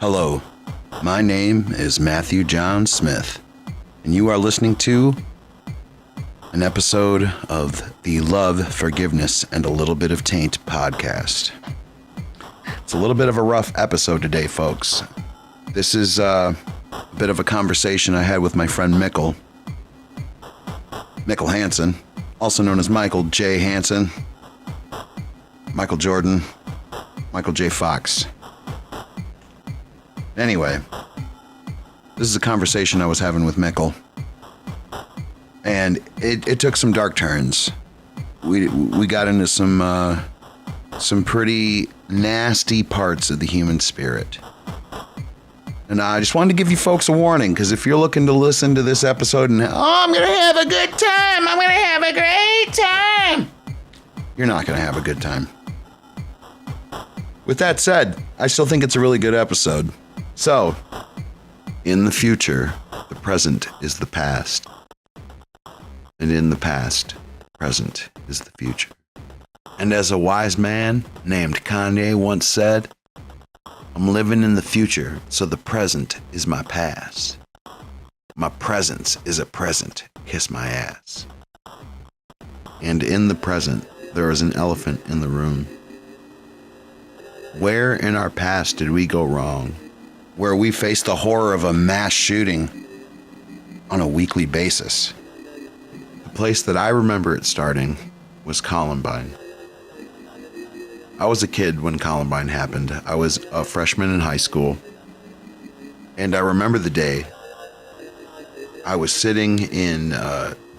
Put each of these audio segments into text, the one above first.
Hello, my name is Matthew John Smith, and you are listening to an episode of the Love, Forgiveness, and a Little Bit of Taint podcast. It's a little bit of a rough episode today, folks. This is a bit of a conversation I had with my friend Mikkel Hansen, also known as Michael J. Hansen, Michael Jordan, Michael J. Fox. Anyway, this is a conversation I was having with Mikkel, and it took some dark turns. We got into some pretty nasty parts of the human spirit. And I just wanted to give you folks a warning, because if you're looking to listen to this episode and, I'm going to have a good time, I'm going to have a great time, you're not going to have a good time. With that said, I still think it's a really good episode. So, in the future, the present is the past. And in the past, present is the future. And as a wise man named Kanye once said, I'm living in the future, so the present is my past. My presence is a present, kiss my ass. And in the present, there is an elephant in the room. Where in our past did we go wrong? Where we face the horror of a mass shooting on a weekly basis. The place that I remember it starting was Columbine. I was a kid when Columbine happened. I was a freshman in high school. And I remember the day I was sitting in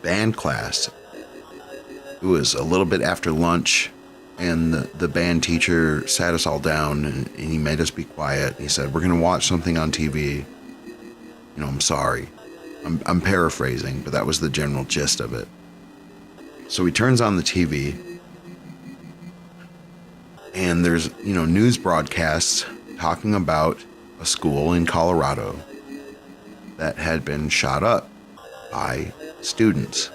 band class. It was a little bit after lunch. And the band teacher sat us all down and he made us be quiet. He said, we're going to watch something on TV. I'm sorry. I'm paraphrasing, but that was the general gist of it. So he turns on the TV and there's, news broadcasts talking about a school in Colorado that had been shot up by students.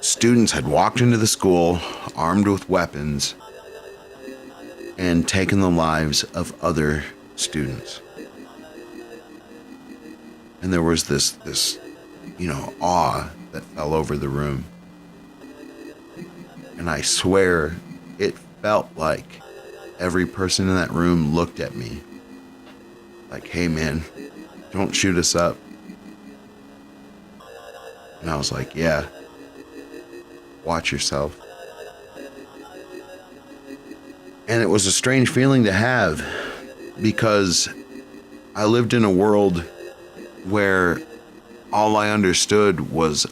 Students had walked into the school armed with weapons and taken the lives of other students. And there was this awe that fell over the room. And I swear it felt like every person in that room looked at me like, hey man, don't shoot us up. And I was like, yeah. Watch yourself. And it was a strange feeling to have because I lived in a world where all I understood was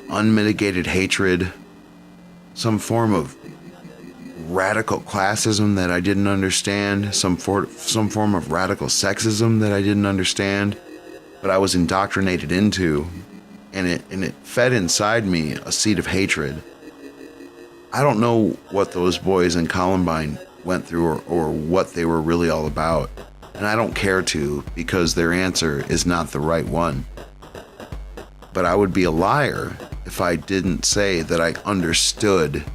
unmitigated hatred, some form of radical classism that I didn't understand, some form of radical sexism that I didn't understand, but I was indoctrinated into. And it fed inside me a seed of hatred. I don't know what those boys in Columbine went through or what they were really all about. And I don't care to, because their answer is not the right one. But I would be a liar if I didn't say that I understood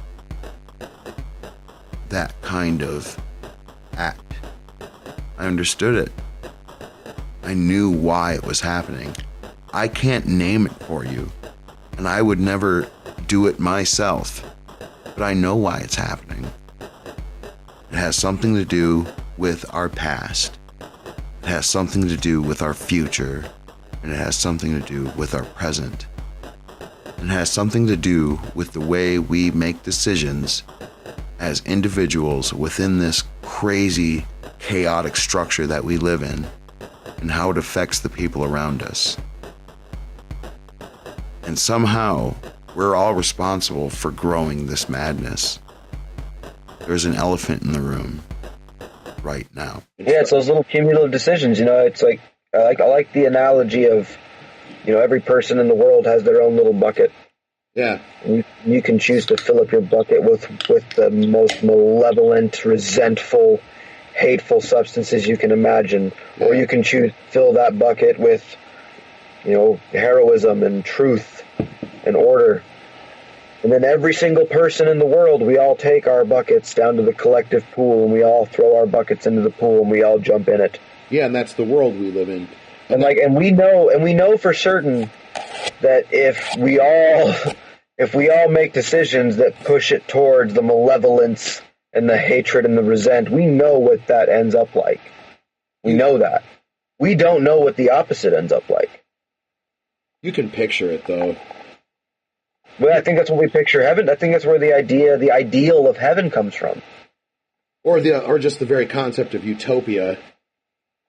that kind of act. I understood it. I knew why it was happening. I can't name it for you, and I would never do it myself, but I know why it's happening. It has something to do with our past. It has something to do with our future, and it has something to do with our present. It has something to do with the way we make decisions as individuals within this crazy, chaotic structure that we live in, and how it affects the people around us. And somehow, we're all responsible for growing this madness. There's an elephant in the room right now. Yeah, it's those little cumulative decisions. It's like I like the analogy of, every person in the world has their own little bucket. Yeah. You can choose to fill up your bucket with the most malevolent, resentful, hateful substances you can imagine, or you can choose to fill that bucket with, heroism and truth and order. And then every single person in the world, we all take our buckets down to the collective pool, and we all throw our buckets into the pool, and we all jump in it. Yeah, and that's the world we live in. And we know for certain that if we all make decisions that push it towards the malevolence and the hatred and the resent, we know what that ends up like. We know that. We don't know what the opposite ends up like. You can picture it, though. Well, I think that's what we picture heaven. I think that's where the ideal of heaven comes from. Or just the very concept of utopia.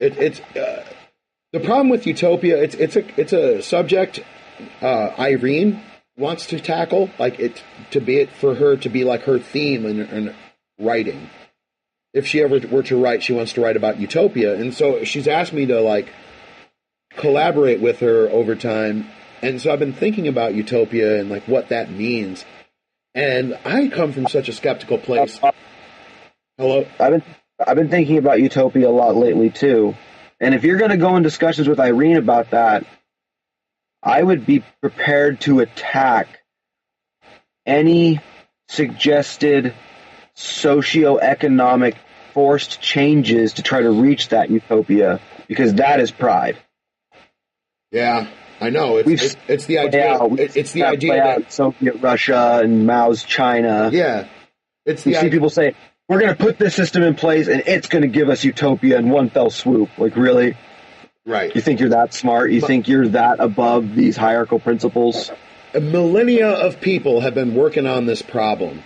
It's the problem with utopia. It's a subject Irene wants to tackle, for her to be like her theme in writing. If she ever were to write, she wants to write about utopia, and so she's asked me to collaborate with her over time. And so I've been thinking about utopia and what that means. And I come from such a skeptical place. Hello? I've been thinking about utopia a lot lately too. And if you're going to go in discussions with Irene about that, I would be prepared to attack any suggested socioeconomic forced changes to try to reach that utopia, because that is pride. Yeah. I know it's the idea. It's the idea that Soviet Russia and Mao's China. Yeah, it's you see people say we're going to put this system in place and it's going to give us utopia in one fell swoop. Really? Right. You think you're that smart? You think you're that above these hierarchical principles? A millennia of people have been working on this problem.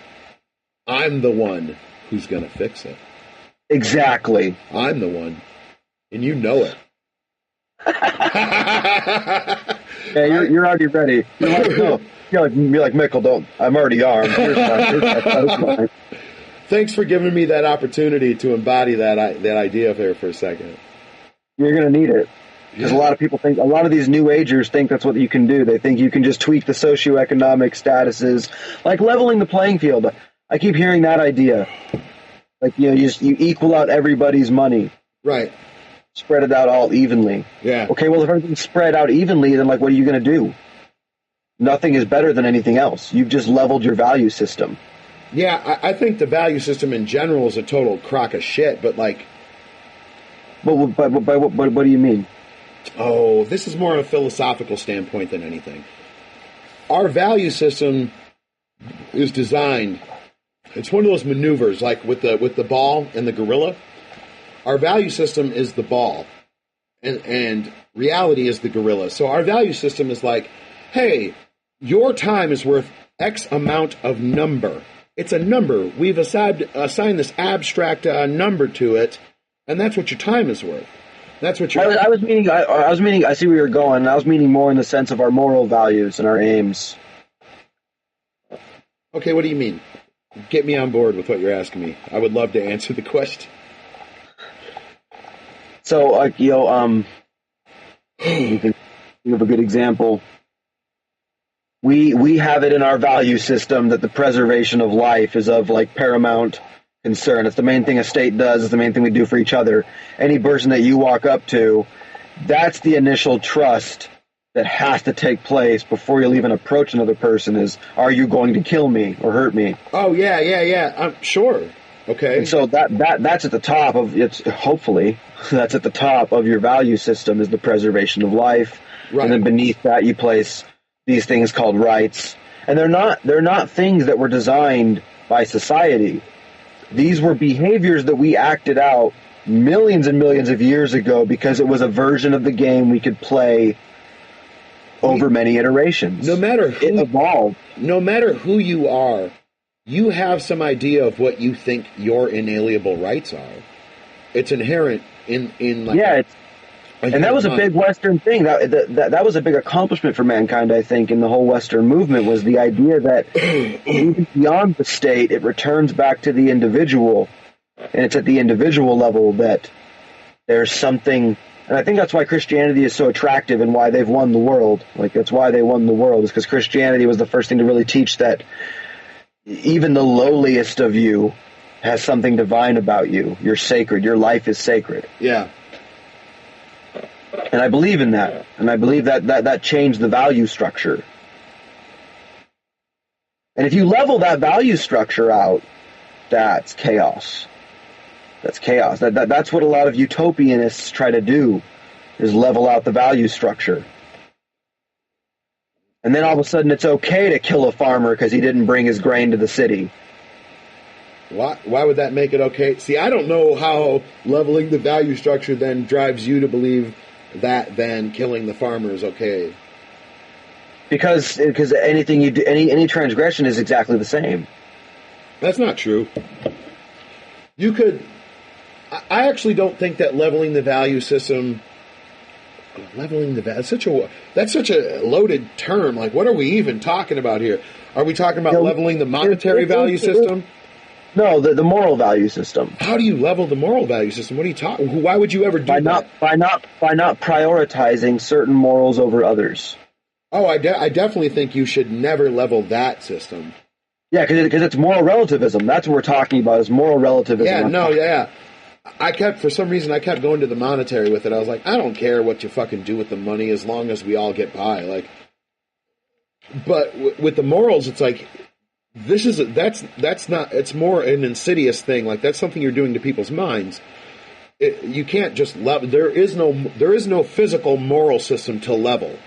I'm the one who's going to fix it. Exactly. I'm the one, and you know it. Yeah, you're already ready. You're like Michael. Don't. I'm already armed. Here's mine. Thanks for giving me that opportunity to embody that idea there for a second. You're gonna need it, because a lot of people think, a lot of these new agers think that's what you can do. They think you can just tweak the socioeconomic statuses, like leveling the playing field. I keep hearing that idea, you equal out everybody's money. Right. Spread it out all evenly. Yeah. Okay, well, if everything's spread out evenly, then what are you going to do? Nothing is better than anything else. You've just leveled your value system. Yeah, I think the value system in general is a total crock of shit, but But what do you mean? Oh, this is more of a philosophical standpoint than anything. Our value system is designed. It's one of those maneuvers, like with the ball and the gorilla. Our value system is the ball, and reality is the gorilla. So our value system is hey, your time is worth X amount of number. It's a number. We've assigned this abstract number to it, and that's what your time is worth. That's what you're... I was meaning, I see where you're going, and I was meaning more in the sense of our moral values and our aims. Okay, what do you mean? Get me on board with what you're asking me. I would love to answer the question. So, you can think of a good example. We have it in our value system that the preservation of life is of paramount concern. It's the main thing a state does. It's the main thing we do for each other. Any person that you walk up to, that's the initial trust that has to take place before you'll even approach another person is, are you going to kill me or hurt me? Oh, yeah. I'm sure. Okay. And so that's at the top of hopefully that's at the top of your value system is the preservation of life. Right. And then beneath that you place these things called rights. And they're not things that were designed by society. These were behaviors that we acted out millions and millions of years ago because it was a version of the game we could play over many iterations. No matter who it evolved. No matter who you are, you have some idea of what you think your inalienable rights are. It's inherent in and that was a big Western thing. That was a big accomplishment for mankind, I think, in the whole Western movement, was the idea that even beyond the state, it returns back to the individual, and it's at the individual level that there's something. And I think that's why Christianity is so attractive and why they've won the world. That's why they won the world, is because Christianity was the first thing to really teach that even the lowliest of you has something divine about you. You're sacred. Your life is sacred. Yeah. And I believe in that. And I believe that changed the value structure. And if you level that value structure out, that's chaos. That's chaos. That's what a lot of utopianists try to do, is level out the value structure. And then all of a sudden it's okay to kill a farmer because he didn't bring his grain to the city. Why would that make it okay? See, I don't know how leveling the value structure then drives you to believe that then killing the farmer is okay. Because anything you do, any transgression is exactly the same. That's not true. You could. I actually don't think that leveling the value system. Leveling the value. That's such a loaded term. Like, what are we even talking about here? Are we talking about leveling the monetary value system? No, the moral value system. How do you level the moral value system? What are you talking? Why would you ever do that? By not prioritizing certain morals over others. Oh, I definitely think you should never level that system. Yeah, because it's moral relativism. That's what we're talking about, is moral relativism. Yeah. For some reason, I kept going to the monetary with it. I was like, I don't care what you fucking do with the money as long as we all get by. Like, but with the morals, it's like, that's not, it's more an insidious thing. Like, that's something you're doing to people's minds. You can't just level. There is no physical moral system to level.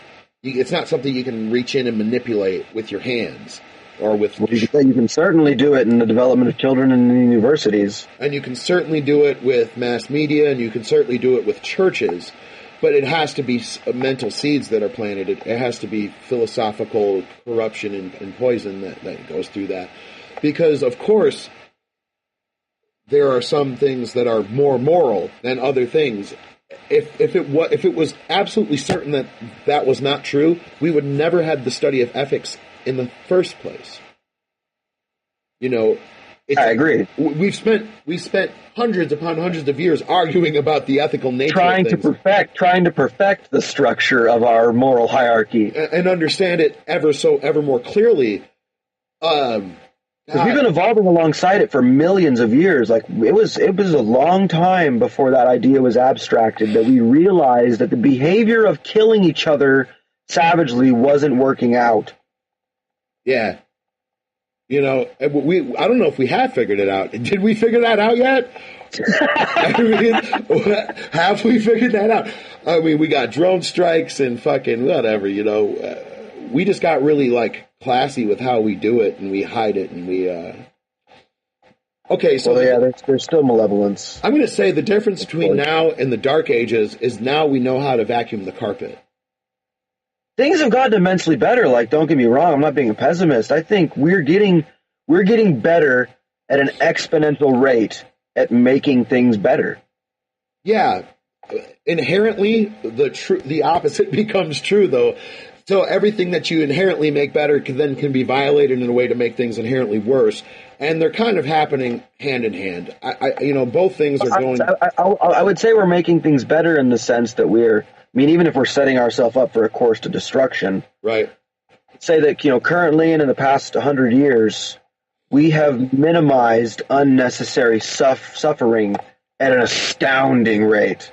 It's not something you can reach in and manipulate with your hands or with. Well, you can certainly do it in the development of children in the universities, and you can certainly do it with mass media, and you can certainly do it with churches. But it has to be mental seeds that are planted. It has to be philosophical corruption and poison that goes through that. Because, of course, there are some things that are more moral than other things. If it was absolutely certain that was not true, we would never have the study of ethics in the first place. You know, I agree. We spent hundreds upon hundreds of years arguing about the ethical nature trying of things. trying to perfect the structure of our moral hierarchy and understand it ever more clearly. Because we've been evolving alongside it for millions of years. Like, it was a long time before that idea was abstracted that we realized that the behavior of killing each other savagely wasn't working out. Yeah. You know, I don't know if we have figured it out. Did we figure that out yet? I mean, have we figured that out? I mean, we got drone strikes and fucking whatever, you know. We just got really, like, classy with how we do it, and we hide it, and we, Okay, so... Well, yeah, there's still malevolence. I'm going to say the difference between now and the Dark Ages is now we know how to vacuum the carpet. Things have gotten immensely better. Like, don't get me wrong, I'm not being a pessimist. I think we're getting better at an exponential rate at making things better. Yeah, inherently, the opposite becomes true, though. So everything that you inherently make better can be violated in a way to make things inherently worse, and they're kind of happening hand in hand. Both things are going. I would say we're making things better in the sense that even if we're setting ourselves up for a course to destruction, right? Say that currently and in the past 100 years, we have minimized unnecessary suffering at an astounding rate.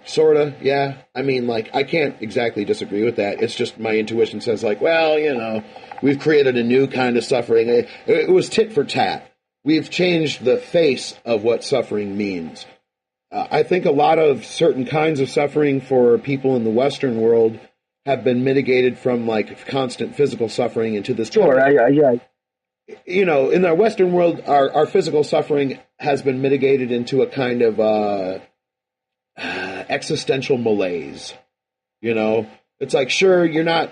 Sorta, yeah. I mean, like, I can't exactly disagree with that. It's just my intuition says, like, well, we've created a new kind of suffering. It was tit for tat. We've changed the face of what suffering means. I think a lot of certain kinds of suffering for people in the Western world have been mitigated from, like, constant physical suffering into this. Sure, yeah. In the Western world, our physical suffering has been mitigated into a kind of existential malaise. It's like, sure, you're not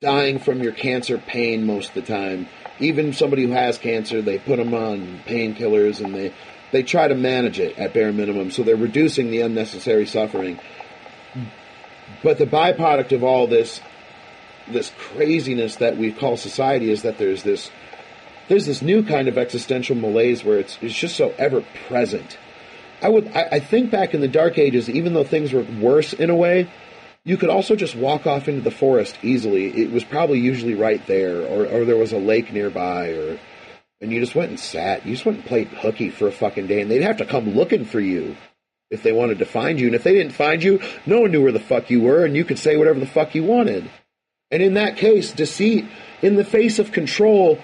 dying from your cancer pain most of the time. Even somebody who has cancer, they put them on painkillers and they try to manage it at bare minimum. So they're reducing the unnecessary suffering. But the byproduct of all this craziness that we call society is that there's this new kind of existential malaise where it's just so ever present. I think back in the Dark Ages, even though things were worse in a way, you could also just walk off into the forest easily. It was probably usually right there, or there was a lake nearby, and you just went and sat. You just went and played hooky for a fucking day, and they'd have to come looking for you if they wanted to find you. And if they didn't find you, no one knew where the fuck you were, and you could say whatever the fuck you wanted. And in that case, deceit, in the face of control,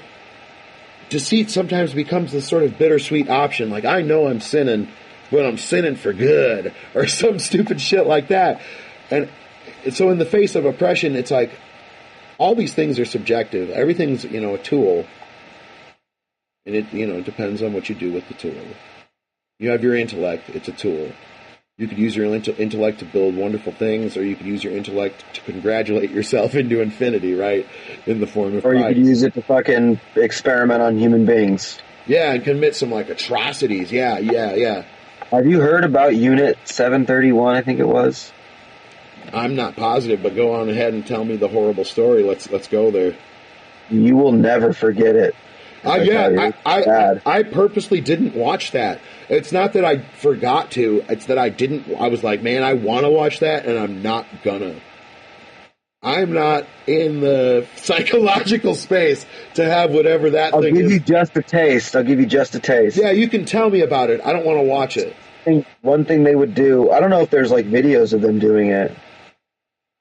deceit sometimes becomes this sort of bittersweet option. Like, I know I'm sinning, but I'm sinning for good, or some stupid shit like that. And so in the face of oppression, it's like, all these things are subjective. Everything's, a tool. And it depends on what you do with the tool. You have your intellect, it's a tool. You could use your intellect to build wonderful things, or you could use your intellect to congratulate yourself into infinity, right? In the form of Or pride. you could use it to fucking experiment on human beings. Yeah, and commit some, atrocities. Yeah. Have you heard about Unit 731, I think it was? I'm not positive, but go on ahead and tell me the horrible story. Let's go there. You will never forget it. I purposely didn't watch that. It's not that I forgot to. It's that I didn't. I was like, man, I want to watch that, and I'm not gonna. I'm not in the psychological space to have whatever that thing is. I'll give you just a taste. Yeah, you can tell me about it. I don't want to watch it. One thing they would do, I don't know if there's videos of them doing it,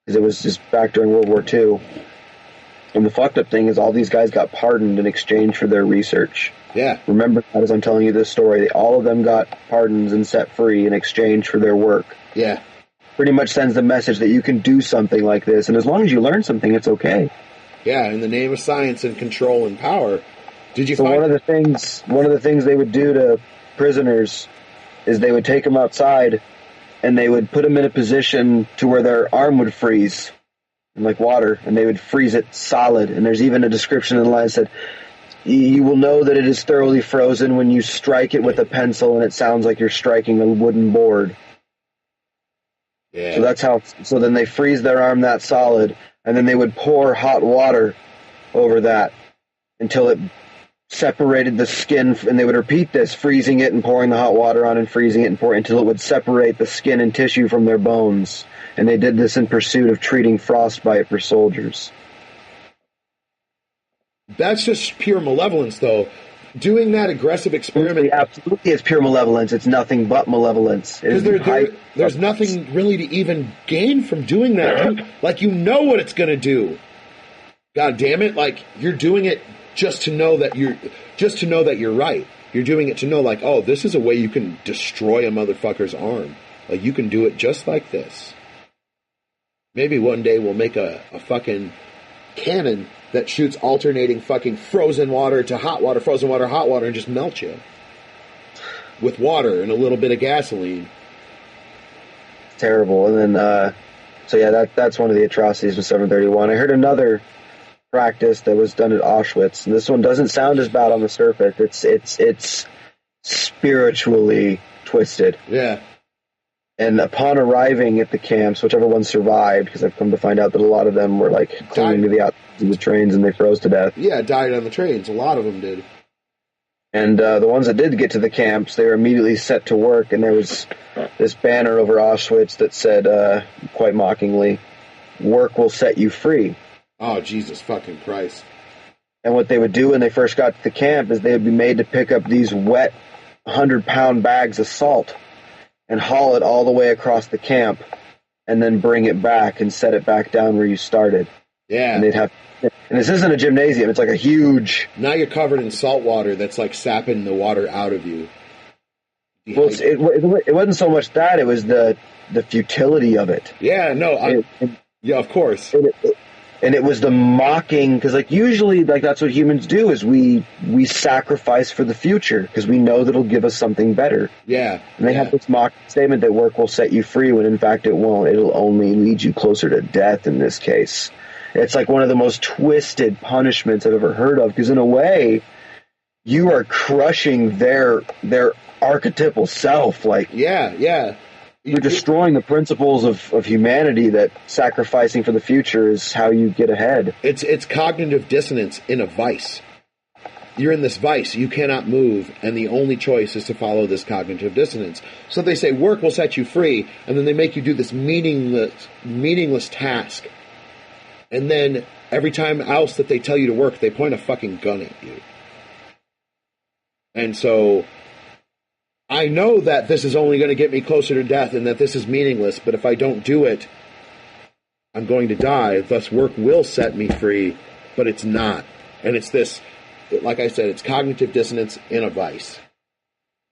because it was just back during World War II. And the fucked up thing is all these guys got pardoned in exchange for their research. Yeah. Remember that as I'm telling you this story. All of them got pardons and set free in exchange for their work. Yeah. Pretty much sends the message that you can do something like this, and as long as you learn something, it's okay. Yeah, in the name of science and control and power. Did you so find... one of the things they would do to prisoners is they would take them outside and they would put them in a position to where their arm would freeze in water, and they would freeze it solid. And there's even a description in the line that said, you will know that it is thoroughly frozen when you strike it with a pencil and it sounds like you're striking a wooden board. Yeah. So that's how. So then they freeze their arm that solid, and then they would pour hot water over that until it separated the skin, and they would repeat this, freezing it and pouring the hot water on and freezing it and pouring until it would separate the skin and tissue from their bones. And they did this in pursuit of treating frostbite for soldiers. That's just pure malevolence, though. Doing that aggressive experiment... Absolutely, it's pure malevolence. It's nothing but malevolence. Because there's nothing really to even gain from doing that. You know what it's going to do. God damn it! You're doing it just to know that you're right. You're doing it to know, oh, this is a way you can destroy a motherfucker's arm. You can do it just like this. Maybe one day we'll make a fucking cannon that shoots alternating fucking frozen water to hot water, frozen water, hot water, and just melt you. With water and a little bit of gasoline. Terrible. And then, that's one of the atrocities with 731. I heard another practice that was done at Auschwitz, and this one doesn't sound as bad on the surface. It's spiritually twisted. Yeah. And upon arriving at the camps, whichever one survived, because I've come to find out that a lot of them were clinging to the outsides of the trains and they froze to death. Yeah, died on the trains. A lot of them did. And the ones that did get to the camps, they were immediately set to work, and there was this banner over Auschwitz that said, quite mockingly, "Work will set you free." Oh, Jesus fucking Christ. And what they would do when they first got to the camp is they would be made to pick up these wet 100-pound bags of salt and haul it all the way across the camp and then bring it back and set it back down where you started. Yeah. And this isn't a gymnasium, it's a huge... Now you're covered in salt water that's sapping the water out of you. Well, it wasn't so much that, it was the futility of it. Yeah, no, yeah, of course. And it was the mocking, because usually that's what humans do, is we sacrifice for the future because we know that it'll give us something better. Yeah. And they have this mock statement that work will set you free, when in fact it won't. It'll only lead you closer to death in this case. It's one of the most twisted punishments I've ever heard of, because in a way, you are crushing their archetypal self. Yeah. You're destroying the principles of humanity, that sacrificing for the future is how you get ahead. It's cognitive dissonance in a vice. You're in this vice, you cannot move, and the only choice is to follow this cognitive dissonance. So they say work will set you free, and then they make you do this meaningless task. And then every time else that they tell you to work, they point a fucking gun at you. And so I know that this is only going to get me closer to death and that this is meaningless, but if I don't do it, I'm going to die, thus work will set me free, but it's not. And it's this, like I said, it's cognitive dissonance in a vice.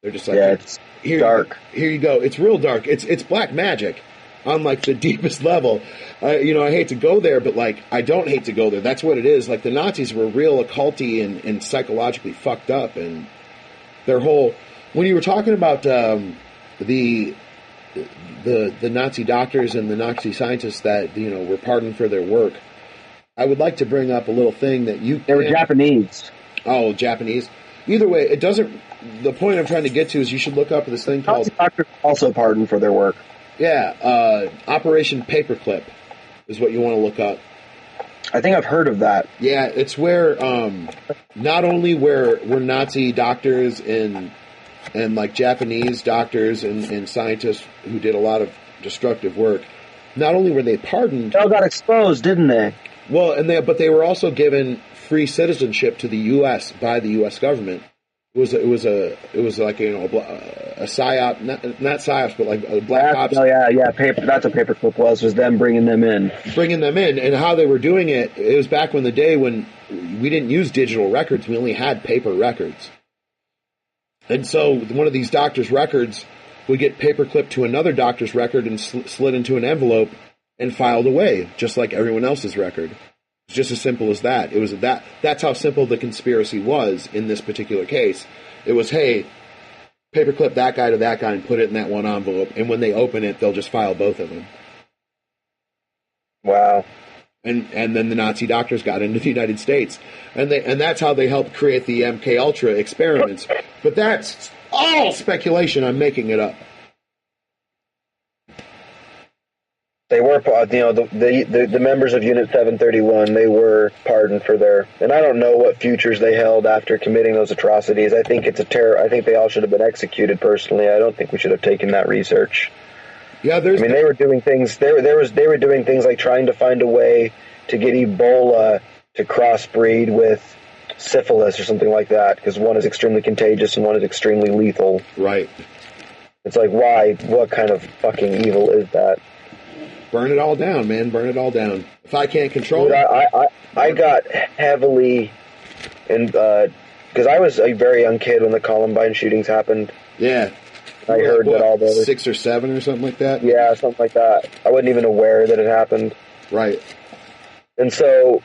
They're just like, it's dark. Here you go. It's real dark. It's black magic on like the deepest level. I hate to go there, but like I don't hate to go there. That's what it is. Like the Nazis were real occulty and psychologically fucked up, and their whole. When you were talking about the Nazi doctors and the Nazi scientists that were pardoned for their work, I would like to bring up a little thing that you. They were Japanese. Oh, Japanese. Either way, it doesn't. The point I'm trying to get to is you should look up this thing called. Nazi doctors also pardoned for their work. Yeah, Operation Paperclip is what you want to look up. I think I've heard of that. Yeah, it's where not only were Nazi doctors and like Japanese doctors and scientists who did a lot of destructive work, not only were they pardoned, They all got exposed, didn't they? well, but they were also given free citizenship to the U.S. by the U.S. government. It was like a psyop, not psyops, but like a black ops. Oh yeah. That's what Paperclip was them bringing them in. And how they were doing it. It was back when the day when we didn't use digital records; we only had paper records. And so one of these doctors' records would get paperclipped to another doctor's record and slid into an envelope and filed away, just like everyone else's record. It's just as simple as that. It was that's how simple the conspiracy was in this particular case. It was, hey, paperclip that guy to that guy and put it in that one envelope, and when they open it, they'll just file both of them. Wow. And then the Nazi doctors got into the United States, and that's how they helped create the MK Ultra experiments. But that's all speculation. I'm making it up. They were, the members of Unit 731. They were pardoned for their, and I don't know what futures they held after committing those atrocities. I think it's a terror. I think they all should have been executed. Personally, I don't think we should have taken that research. Yeah, they were doing things. They were doing things like trying to find a way to get Ebola to crossbreed with syphilis or something like that, because one is extremely contagious and one is extremely lethal. Right. It's like, why? What kind of fucking evil is that? Burn it all down, man. Burn it all down. If I can't control it. I got heavily in, because I was a very young kid when the Columbine shootings happened. Yeah. I heard that all those 6 or 7 or something like that. Yeah, something like that. I wasn't even aware that it happened. Right. And so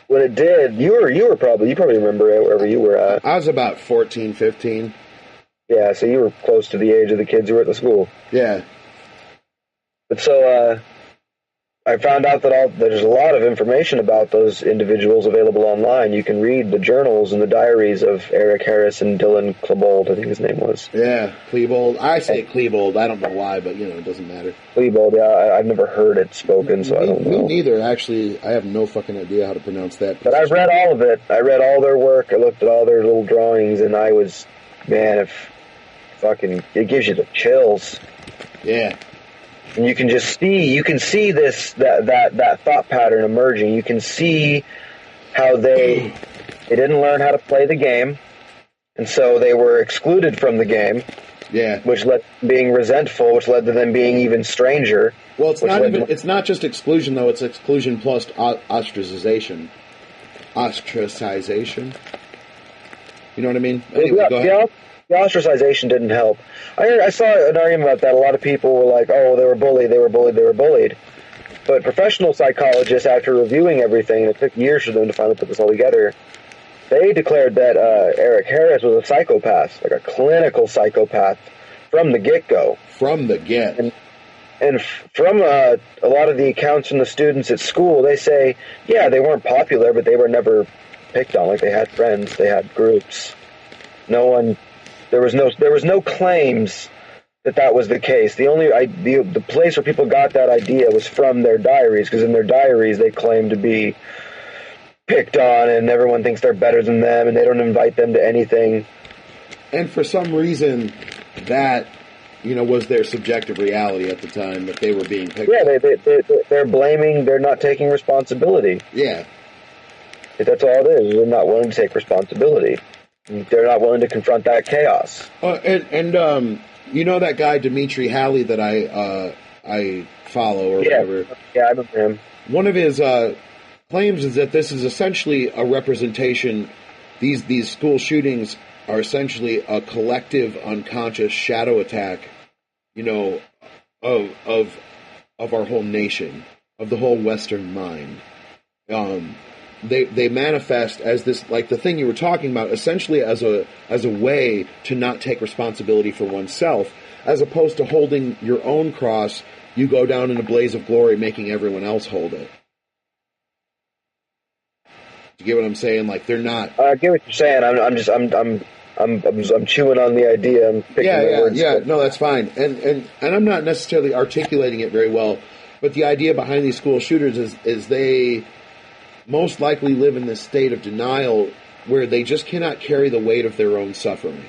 when it did, you probably remember it wherever you were at. I was about 14, 15. Yeah, so you were close to the age of the kids who were at the school. Yeah. But so I found out that there's a lot of information about those individuals available online. You can read the journals and the diaries of Eric Harris and Dylan Klebold, I think his name was. Yeah, Klebold. I say Klebold. I don't know why, but, it doesn't matter. Klebold, yeah. I've never heard it spoken, so I don't know. Me neither, actually. I have no fucking idea how to pronounce that. But I've read all of it. I read all their work. I looked at all their little drawings, and I was, man, it gives you the chills. Yeah. And you can see that thought pattern emerging. You can see how they didn't learn how to play the game, and so they were excluded from the game. Yeah. Which led to being resentful, which led to them being even stranger. Well, it's not just exclusion though, it's exclusion plus ostracization. Ostracization. You know what I mean? Anyway, go ahead. The ostracization didn't help. I saw an argument about that. A lot of people were like, oh, they were bullied. But professional psychologists, after reviewing everything, and it took years for them to finally put this all together, they declared that Eric Harris was a psychopath, like a clinical psychopath, from the get-go. From the get. And from a lot of the accounts from the students at school, they say, yeah, they weren't popular, but they were never picked on. Like, they had friends, they had groups. There was no claims that was the case. The place where people got that idea was from their diaries, because in their diaries they claim to be picked on and everyone thinks they're better than them and they don't invite them to anything. And for some reason that was their subjective reality at the time, that they were being picked on. Yeah, they're blaming, they're not taking responsibility. Yeah. That's all it is. They're not willing to take responsibility. They're not willing to confront that chaos. And that guy Dimitri Halley that I follow or Yeah, whatever. yeah, I remember him. One of his claims is that this is essentially a representation. These school shootings are essentially a collective unconscious shadow attack, you know, of our whole nation, of the whole Western mind. They manifest as this, like the thing you were talking about, essentially as a way to not take responsibility for oneself, as opposed to holding your own cross. You go down in a blaze of glory, making everyone else hold it. Do you get what I'm saying? Like they're not. I get what you're saying. I'm chewing on the idea. I'm picking the words. Yeah. No, that's fine. And I'm not necessarily articulating it very well, but the idea behind these school shooters is they most likely live in this state of denial where they just cannot carry the weight of their own suffering.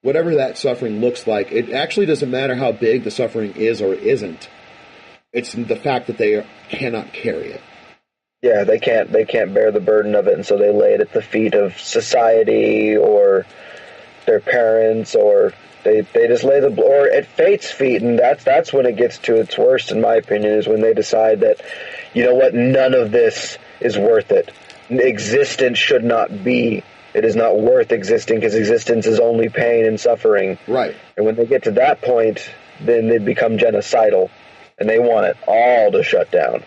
Whatever that suffering looks like, it actually doesn't matter how big the suffering is or isn't. It's the fact that they cannot carry it. Yeah, they can't bear the burden of it, and so they lay it at the feet of society or their parents, or they just lay or at fate's feet, and that's when it gets to its worst, in my opinion, is when they decide that, you know what, none of this is worth it. Existence should not be. It is not worth existing because existence is only pain and suffering. Right. And when they get to that point, then they become genocidal, and they want it all to shut down.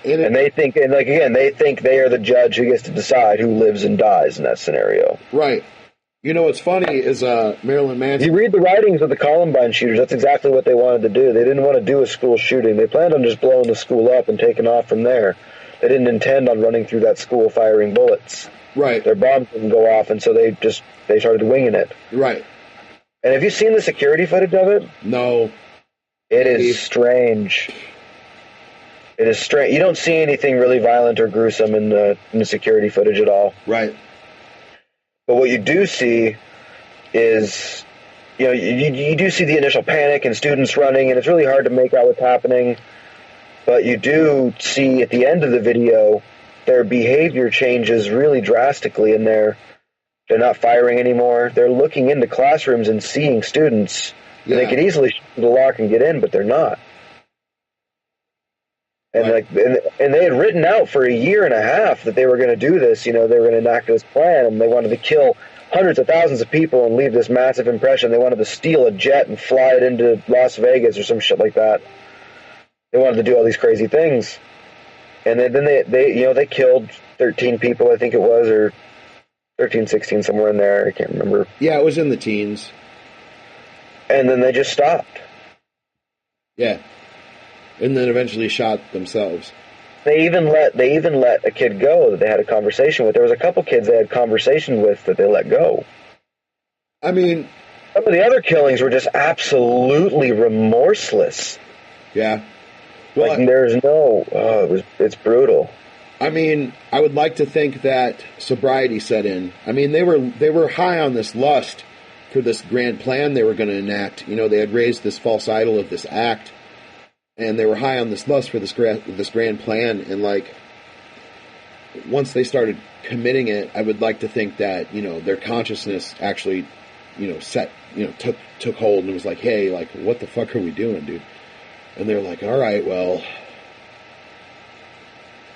And they think, and like again, they think they are the judge who gets to decide who lives and dies in that scenario. Right. You know what's funny is Marilyn Manson. You read the writings of the Columbine shooters. That's exactly what they wanted to do. They didn't want to do a school shooting. They planned on just blowing the school up and taking off from there. They didn't intend on running through that school firing bullets. Right. Their bombs didn't go off, and so they started winging it. Right. And have you seen the security footage of it? No. It is strange. It is strange. You don't see anything really violent or gruesome in the security footage at all. Right. But what you do see is, you know, you do see the initial panic and students running, and it's really hard to make out what's happening. But you do see at the end of the video, their behavior changes really drastically, and they're not firing anymore. They're looking into classrooms and seeing students. Yeah. And they could easily shoot the lock and get in, but they're not. And right. and they had written out for a year and a half that they were going to do this. You know, they were going to enact this plan, and they wanted to kill hundreds of thousands of people and leave this massive impression. They wanted to steal a jet and fly it into Las Vegas or some shit like that. They wanted to do all these crazy things, and then they killed 13 people, I think it was, or 13, 16, somewhere in there. I can't remember. Yeah, it was in the teens. And then they just stopped. Yeah. And then eventually shot themselves. They even let a kid go that they had a conversation with. There was a couple kids they had conversation with that they let go. I mean, some of the other killings were just absolutely remorseless. Yeah. Well, like there's no. It's brutal. I mean, I would like to think that sobriety set in. I mean, they were high on this lust for this grand plan they were going to enact. You know, they had raised this false idol of this act. And they were high on this lust for this grand plan, and like once they started committing it, I would like to think that, you know, their consciousness actually, you know, took hold and was like, hey, like, what the fuck are we doing, dude? And they're like, all right, well,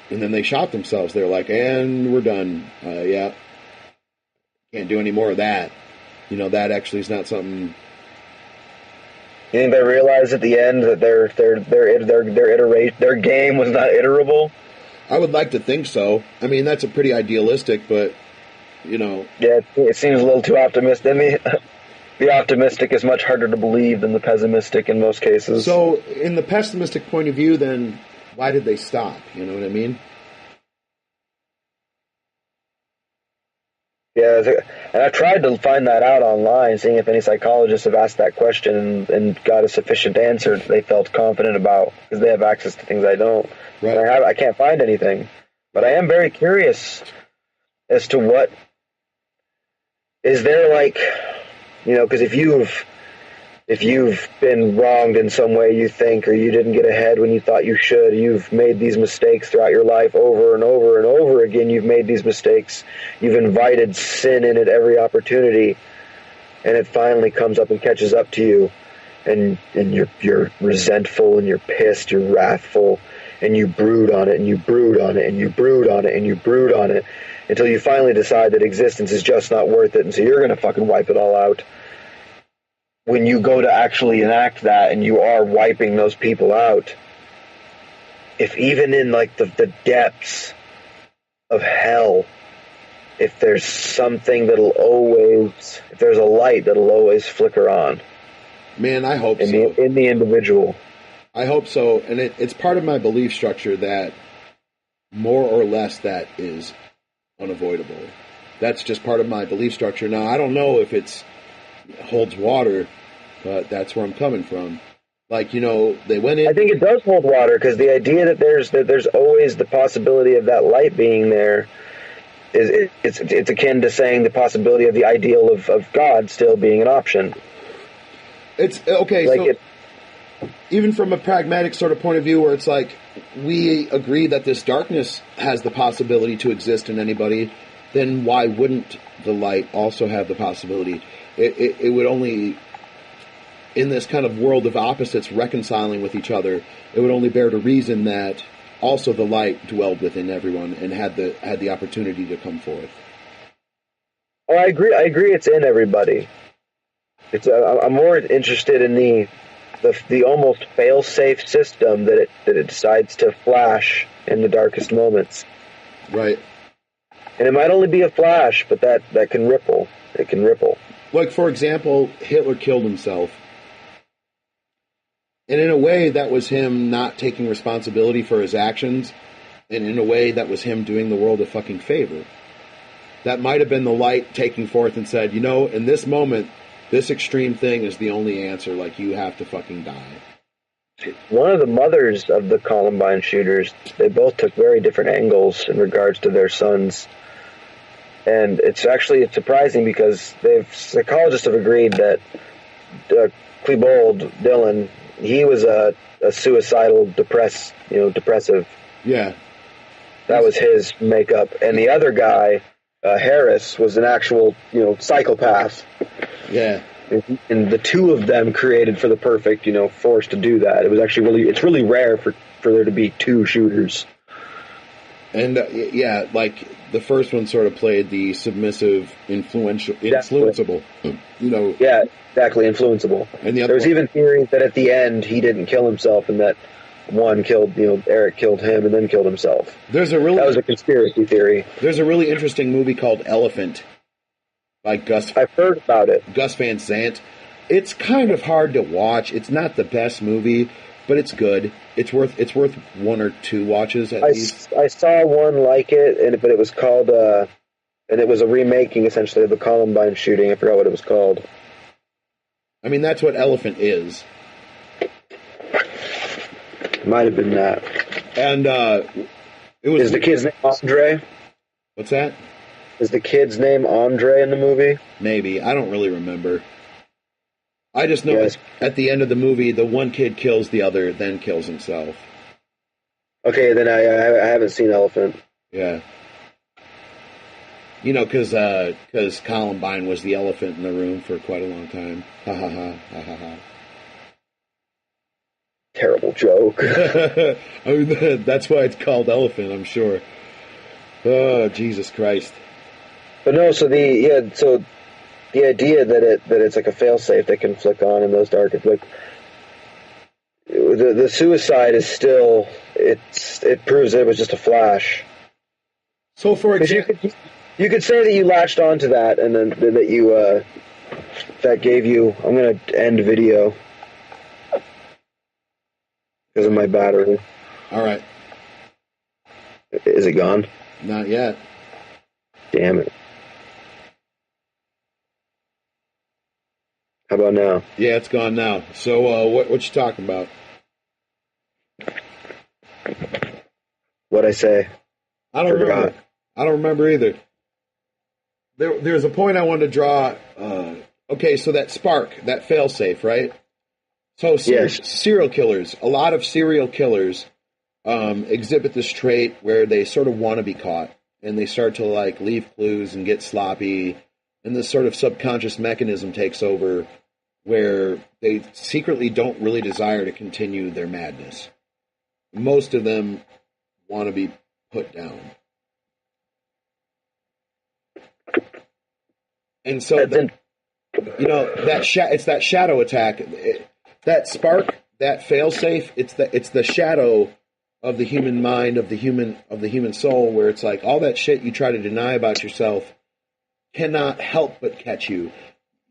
and then they shot themselves. They're like, and we're done. Yeah, can't do any more of that. You know, that actually is not something. You think they realized at the end that their game was not iterable? I would like to think so. I mean, that's a pretty idealistic, but you know. Yeah, it seems a little too optimistic. I mean, the optimistic is much harder to believe than the pessimistic in most cases. So, in the pessimistic point of view, then why did they stop? You know what I mean? Yeah, and I tried to find that out online, seeing if any psychologists have asked that question and got a sufficient answer that they felt confident about, because they have access to things I don't. Right. I can't find anything. But I am very curious as to what is there, like, you know, because if you've been wronged in some way, you think, or you didn't get ahead when you thought you should, you've made these mistakes throughout your life over and over and over again, you've made these mistakes, you've invited sin in at every opportunity, and it finally comes up and catches up to you. and you're resentful and you're pissed, you're wrathful, and you brood on it and you brood on it and you brood on it and you brood on it until you finally decide that existence is just not worth it, and so you're gonna fucking wipe it all out. When you go to actually enact that and you are wiping those people out, if even in like the depths of hell, if there's something if there's a light that'll always flicker on. Man, I hope so. In the individual. I hope so. And it's part of my belief structure that more or less that is unavoidable. That's just part of my belief structure. Now, I don't know if it holds water, but that's where I'm coming from. Like, they went in. I think it does hold water, because the idea that there's always the possibility of that light being there it's akin to saying the possibility of the ideal of God still being an option. It's okay. Like so even from a pragmatic sort of point of view, where it's like we agree that this darkness has the possibility to exist in anybody, then why wouldn't the light also have the possibility? It would only, in this kind of world of opposites reconciling with each other, it would only bear to reason that also the light dwelled within everyone and had the opportunity to come forth. Oh, I agree. It's in everybody. I'm more interested in the almost fail-safe system that it decides to flash in the darkest moments. Right. And it might only be a flash, but that can ripple. It can ripple. Like, for example, Hitler killed himself. And in a way, that was him not taking responsibility for his actions. And in a way, that was him doing the world a fucking favor. That might have been the light taking forth and said, in this moment, this extreme thing is the only answer. Like, you have to fucking die. One of the mothers of the Columbine shooters, they both took very different angles in regards to their sons. And it's surprising because psychologists have agreed that Klebold, Dylan, he was a suicidal, depressive. Yeah. That was his makeup. And the other guy, Harris, was an actual, psychopath. Yeah. And the two of them created for the perfect, force to do that. It was actually it's really rare for there to be two shooters. And like the first one sort of played the submissive, influenceable, Yeah, exactly, influenceable. And there was even theories that at the end he didn't kill himself, and that one killed, Eric killed him and then killed himself. That was a conspiracy theory. There's a really interesting movie called Elephant by Gus. I've heard about it. Gus Van Sant. It's kind of hard to watch. It's not the best movie, but it's good. It's worth one or two watches at least. I saw one like it, but it was called, and it was a remaking essentially of the Columbine shooting. I forgot what it was called. I mean, that's what Elephant is. Might have been that. And it was. Is the kid's name Andre? What's that? Is the kid's name Andre in the movie? Maybe. I don't really remember. I just know at the end of the movie, the one kid kills the other, then kills himself. Okay, then I haven't seen Elephant. Yeah. Because Columbine was the elephant in the room for quite a long time. Ha ha ha ha ha ha. Terrible joke. I mean, that's why it's called Elephant, I'm sure. Oh, Jesus Christ. But no, so the idea that it's like a failsafe that can flick on in those dark, like the suicide is still it proves that it was just a flash. So for example, you could say that you latched onto that, and then that you that gave you. I'm gonna end video because of my battery. All right. Is it gone? Not yet. Damn it. How about now? Yeah, it's gone now. So, what you talking about? What'd I say? I don't remember. I don't remember either. There's a point I wanted to draw. Okay, so that spark, that failsafe, right? So serial killers, a lot of serial killers exhibit this trait where they sort of want to be caught, and they start to like leave clues and get sloppy, and this sort of subconscious mechanism takes over where they secretly don't really desire to continue their madness. Most of them want to be put down. And so, it's that shadow attack. That spark, that failsafe, it's the shadow of the human mind, of the human soul, where it's like all that shit you try to deny about yourself cannot help but catch you.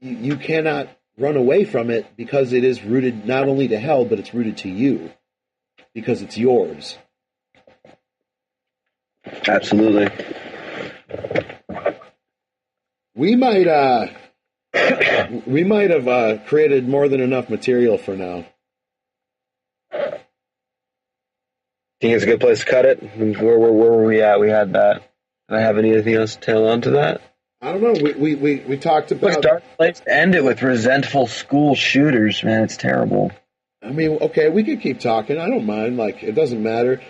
You cannot run away from it because it is rooted not only to hell, but it's rooted to you because it's yours. Absolutely. We might have created more than enough material for now. Think it's a good place to cut it? Where were we at? We had that. Did I have anything else to tail on to that? I don't know. We talked about... Dark place to end it with resentful school shooters, man. It's terrible. I mean, okay, we could keep talking. I don't mind. Like, it doesn't matter.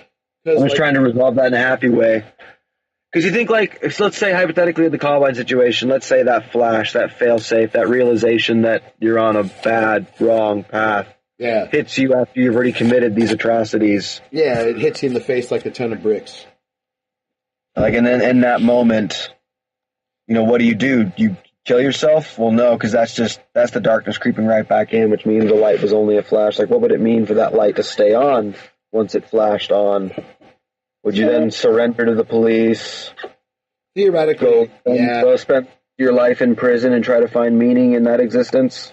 I'm just trying to resolve that in a happy way. Because you think, like, if let's say hypothetically in the Columbine situation, let's say that flash, that fail-safe, that realization that you're on a bad, wrong path hits you after you've already committed these atrocities. Yeah, it hits you in the face like a ton of bricks. Like, and then in that moment, you know, what do? You kill yourself? Well, no, because that's the darkness creeping right back in, which means the light was only a flash. Like, what would it mean for that light to stay on once it flashed on? Would you then surrender to the police? Theoretically, go spend your life in prison and try to find meaning in that existence?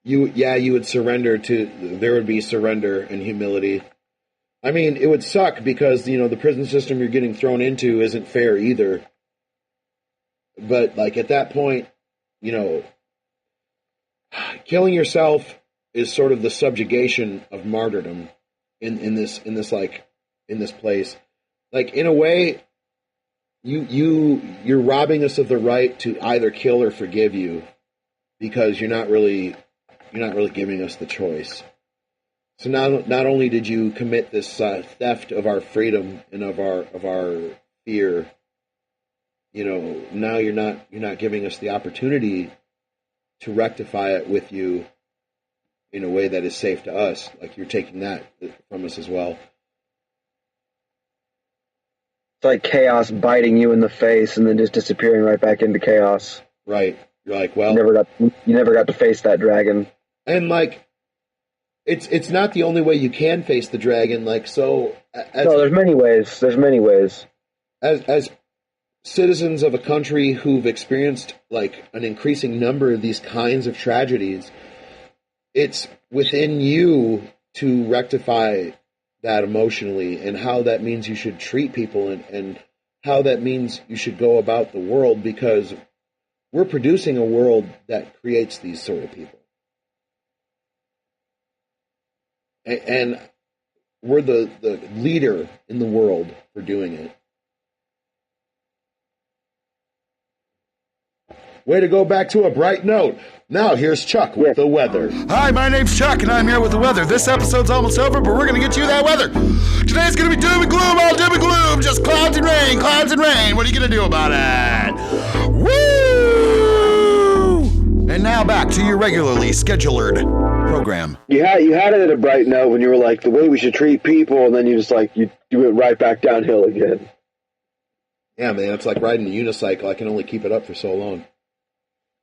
You would surrender there would be surrender and humility. I mean, it would suck because, you know, the prison system you're getting thrown into isn't fair either. But, like, at that point, you know, killing yourself is sort of the subjugation of martyrdom in this place. Like, in a way, you're robbing us of the right to either kill or forgive you because you're not really giving us the choice. So not only did you commit this theft of our freedom and of our fear, you know, now you're not giving us the opportunity to rectify it with you in a way that is safe to us. Like, you're taking that from us as well. It's like chaos biting you in the face and then just disappearing right back into chaos. Right. You're like, well, you never got to face that dragon. And, like, it's not the only way you can face the dragon. Like, so there's many ways. There's many ways. As citizens of a country who've experienced, like, an increasing number of these kinds of tragedies, it's within you to rectify that emotionally, and how that means you should treat people, and how that means you should go about the world, because we're producing a world that creates these sort of people. And we're the leader in the world for doing it. Way to go back to a bright note. Now here's Chuck with the weather. Hi, my name's Chuck, and I'm here with the weather. This episode's almost over, but we're going to get you that weather. Today's going to be doom and gloom, all doom and gloom. Just clouds and rain, clouds and rain. What are you going to do about it? Woo! And now back to your regularly scheduled program. You had it at a bright note when you were like, the way we should treat people, and then you just like, you went right back downhill again. Yeah, man, it's like riding a unicycle. I can only keep it up for so long.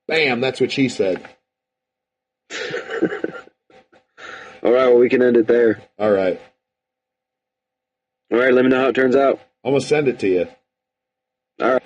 Bam, that's what she said. All right, well, we can end it there. All right. All right, let me know how it turns out. I'm going to send it to you. All right.